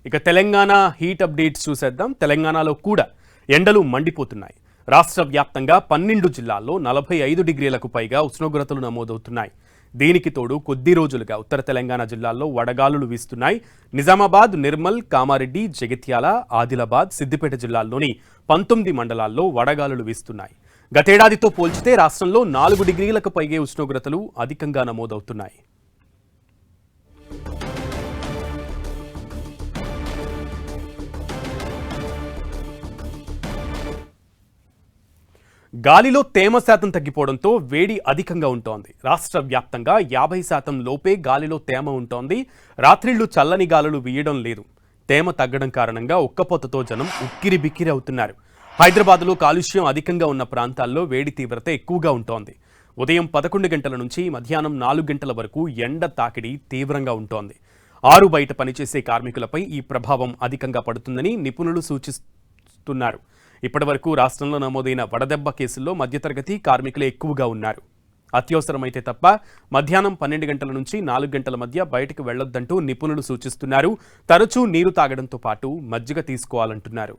ఇక Telangana heat updates చూసేద్దాం. తెలంగాణలో కూడా ఎండలు మండిపోతున్నాయి. రాష్ట్ర వ్యాప్తంగా 12 జిల్లాల్లో 45 డిగ్రీలకు పైగా ఉష్ణోగ్రతలు నమోదవుతున్నాయి. దీనికి తోడు కొద్ది రోజులుగా ఉత్తర తెలంగాణ జిల్లాల్లో వడగాలులు వీస్తున్నాయి. నిజామాబాద్, నిర్మల్, కామారెడ్డి, జగిత్యాల, ఆదిలాబాద్, సిద్దిపేట జిల్లాల్లోని 19 మండలాల్లో వడగాలులు వీస్తున్నాయి. గతేడాదితో పోల్చితే రాష్ట్రంలో 4 డిగ్రీలకు పైగా ఉష్ణోగ్రతలు అధికంగా నమోదవుతున్నాయి. గాలిలో తేమ శాతం తగ్గిపోవడంతో వేడి అధికంగా ఉంటోంది. రాష్ట్ర వ్యాప్తంగా 50% లోపే గాలిలో తేమ ఉంటోంది. రాత్రిళ్లు చల్లని గాలులు వీయడం లేదు. తేమ తగ్గడం కారణంగా ఉక్కపోతతో జనం ఉక్కిరి బిక్కిరి అవుతున్నారు. హైదరాబాద్లో కాలుష్యం అధికంగా ఉన్న ప్రాంతాల్లో వేడి తీవ్రత ఎక్కువగా ఉంటోంది. ఉదయం 11 గంటల నుంచి మధ్యాహ్నం 4 గంటల వరకు ఎండ తాకిడి తీవ్రంగా ఉంటోంది. ఆరు బయట పనిచేసే కార్మికులపై ఈ ప్రభావం అధికంగా పడుతుందని నిపుణులు సూచిస్తున్నారు. ఇప్పటివరకు రాష్ట్రంలో నమోదైన వడదెబ్బ కేసుల్లో మధ్యతరగతి కార్మికులే ఎక్కువగా ఉన్నారు. అత్యవసరమైతే తప్ప మధ్యాహ్నం 12 గంటల నుంచి 4 గంటల మధ్య బయటకు వెళ్లొద్దంటూ నిపుణులు సూచిస్తున్నారు. తరచూ నీరు తాగడంతో పాటు మజ్జిగ తీసుకోవాలంటున్నారు.